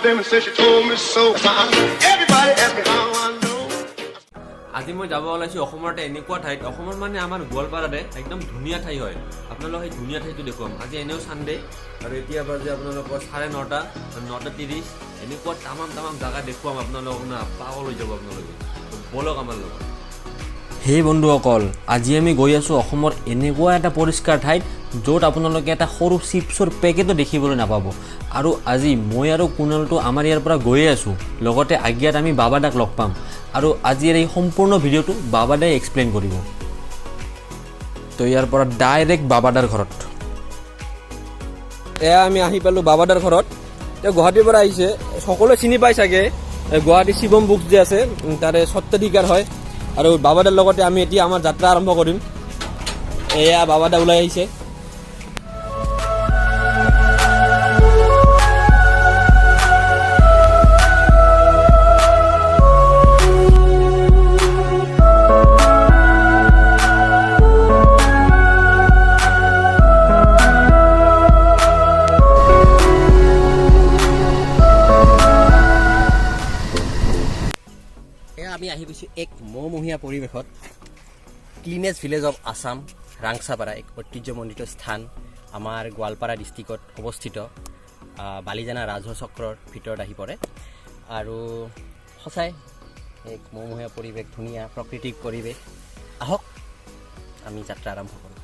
them and said she told me so. Everybody ask me how I know. আজি মই যাব ওলাইছোঁ অসমৰ এটা এনেকুৱা ঠাইত অসমৰ মানে আমাৰ গোৱালপাৰাতে একদম ধুনীয়া ঠাই হয় আপোনালোক সেই ধুনীয়া ঠাইটো দেখুৱাম আজি এনেও সানডে আৰু এতিয়া বাজে আপোনালোকৰ 9:30 9:30 এনেকুৱা তামাম জাগা দেখুৱাম আপোনালোকক না পাগল হৈ যাব আপোনালোকে বলক আমাৰ লগত হে বন্ধুসকল আজি আমি গৈ আছোঁ অসমৰ এনেকুৱা এটা পৰিষ্কাৰ ঠাইত য'ত আপোনালোকে এটা সৰু চিপছৰ পেকেটো দেখিবলৈ নাপাব আৰু আজি মই আৰু কুণালটো আমাৰ ইয়াৰ পৰা গৈ আছোঁ লগতে আগিয়াত আমি বাবাদাক লগ পাম আৰু আজিৰ এই সম্পূৰ্ণ ভিডিঅ'টো বাবাদাই এক্সপ্লেইন কৰিব তো ইয়াৰ পৰা ডাইৰেক্ট বাবাদাৰ ঘৰত এয়া আমি আহি পালোঁ বাবাদাৰ ঘৰত তেওঁ গুৱাহাটীৰ পৰা আহিছে সকলোৱে চিনি পাই চাগে গুৱাহাটী শিৱম বুকছ যে আছে তাৰে সত্ৰাধিকাৰ হয় আৰু বাবাদাৰ লগতে আমি এতিয়া আমাৰ যাত্ৰা আৰম্ভ কৰিম এয়া বাবাদা ওলাই আহিছে আমি আহি গৈছোঁ এক মহমহীয়া পৰিৱেশত cleanest village of Assam Rangchapara এক ঐতিহ্যমণ্ডিত স্থান আমাৰ গোৱালপাৰা ডিষ্ট্ৰিক্টত অৱস্থিত বালিজানা ৰাজহ চক্ৰৰ ভিতৰত আহি পৰে আৰু সঁচাই এক মহমহীয়া পৰিৱেশ ধুনীয়া প্ৰাকৃতিক পৰিৱেশ আহক আমি যাত্ৰা আৰম্ভ কৰোঁ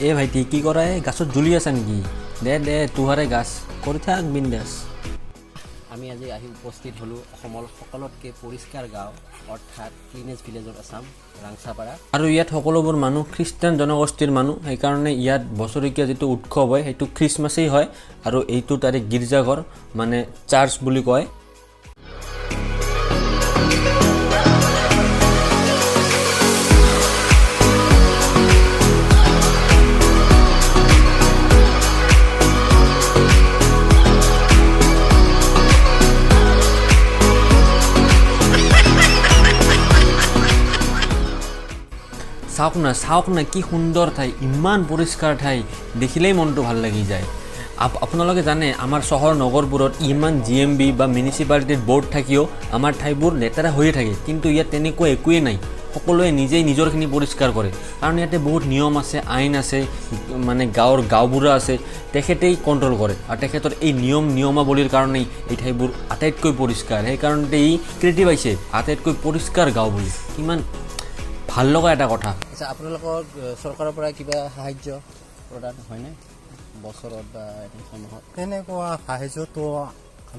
এই ভাইটি কি কৰা গাছত জ্বলি আছা নেকি দে তোহাৰে গাছ কৰি থাক বিন্দাছ আমি আজি আহি উপস্থিত হ'লোঁ অসমৰ সকলোতকৈ পৰিষ্কাৰ গাঁও অৰ্থাৎ cleanest village of Assam Rangchapara আৰু ইয়াত সকলোবোৰ মানুহ খ্ৰীষ্টান জনগোষ্ঠীৰ মানুহ সেইকাৰণে ইয়াত বছৰেকীয়া যিটো উৎসৱ হয় সেইটো খ্ৰীষ্টমাছেই হয় আৰু এইটো তাৰে গীৰ্জাঘৰ মানে চাৰ্চ বুলি কয় চাওক না কি সুন্দৰ ঠাই ইমান পৰিষ্কাৰ ঠাই দেখিলেই মনটো ভাল লাগি যায় আপোনালোকে জানে আমাৰ চহৰ নগৰবোৰত ইমান GMB বা মিউনিচিপালিটিৰ বোৰ্ড থাকিও আমাৰ ঠাইবোৰ লেতেৰা হৈয়ে থাকে কিন্তু ইয়াত তেনেকুৱা একোৱেই নাই সকলোৱে নিজেই নিজৰখিনি পৰিষ্কাৰ কৰে কাৰণ ইয়াতে বহুত নিয়ম আছে আইন আছে মানে গাঁওবুঢ়া আছে তেখেতেই কণ্ট্ৰল কৰে আৰু তেখেতৰ এই নিয়মাৱলীৰ কাৰণেই এই ঠাইবোৰ আটাইতকৈ পৰিষ্কাৰ সেইকাৰণতে ই ক্ৰিয়েটিভ পাইছে আটাইতকৈ পৰিষ্কাৰ গাঁও বুলি কিমান ভাল লগা এটা কথা আচ্ছা আপোনালোকৰ চৰকাৰৰ পৰা কিবা সাহায্য প্ৰদান হয়নে বছৰত বা মাহত তেনেকুৱা সাহায্যটো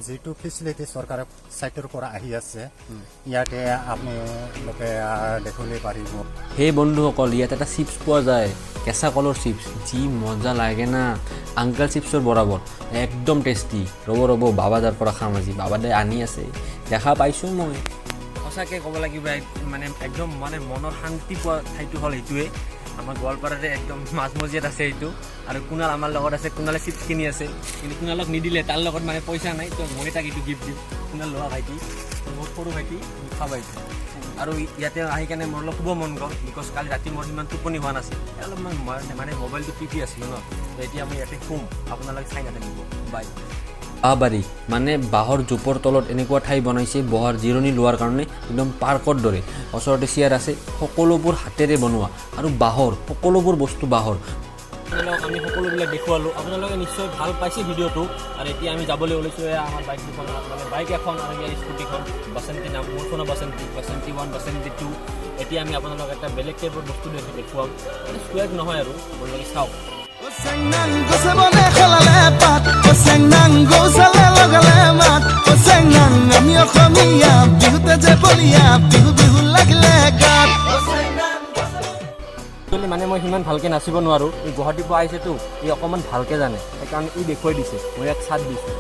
যিটো ফেচিলিটি চৰকাৰৰ ছাইডৰ পৰা আহি আছে ইয়াতে আপোনালোকে দেখিবলৈ পাৰিব সেই বন্ধুসকল ইয়াত এটা চিপছ পোৱা যায় কেঁচা কলৰ চিপছ যি মজা লাগে না আংকাল চিপছৰ বৰাবৰ একদম টেষ্টি ৰ'ব বাবাদাৰ পৰা খাম আজি বাবাদাই আনি আছে দেখা পাইছোঁ মই সঁচাকৈ ক'ব লাগিব মানে একদম মানে মনৰ শান্তি পোৱা ঠাইটো হ'ল এইটোৱে আমাৰ গোৱালপাৰাতে একদম মাজমজিয়াত আছে এইটো আৰু কুণাল আমাৰ লগত আছে কুণালে চিপছ কিনি আছে কিন্তু কুণালক নিদিলে তাৰ লগত মানে পইচা নাই তো মই তাক এইটো গিফ্ট দিম কুণাল লোৱা ভাইটি বহুত সৰু ভাইটি খাবা এইটো আৰু ইয়াতে আহি কেনে মোৰ অলপ শুব মন গ'ল বিকজ কালি ৰাতি মোৰ সিমান টোপনি হোৱা নাছিল অলপমান মানে মোবাইলটো টিপি আছিলোঁ ন এতিয়া মই ইয়াতে শুম আপোনালোকে চাই নাথাকিব বাই বাঁহবাৰী মানে বাঁহৰ জোপৰ তলত এনেকুৱা ঠাই বনাইছে বহাৰ জিৰণি লোৱাৰ কাৰণে একদম পাৰ্কৰ দৰে ওচৰতে চেয়াৰ আছে সকলোবোৰ হাতেৰে বনোৱা আৰু বাঁহৰ সকলোবোৰ বস্তু বাঁহৰ আপোনালোকক আমি সকলোবিলাক দেখুৱালোঁ আপোনালোকে নিশ্চয় ভাল পাইছে ভিডিঅ'টো আৰু এতিয়া আমি যাবলৈ ওলাইছোঁ আমাৰ বাইক দুখন মানে বাইক এখন আৰু ইয়াৰ স্কুটিখন বাসন্তী নাম মোৰখনৰ বাসন্তী 1 বাসন্তী 2 এতিয়া আমি আপোনালোকক এটা বেলেগ টাইপৰ বস্তু দেখুৱাম মানে চুৱেগ নহয় আৰু আপোনালোকে চাওক Osenango se pone jalale pat, Osenango sale logale mat, Osenango mi ojo mía, bihute je polia, bihu lagle gat. মানে মই সিমান ভালকৈ নাচিব নোৱাৰোঁ এই গুৱাহাটীৰ পৰা আহিছেতো ই অকণমান ভালকৈ জানে সেইকাৰণে ই দেখুৱাই দিছে মই ইয়াক চাথ দিছোঁ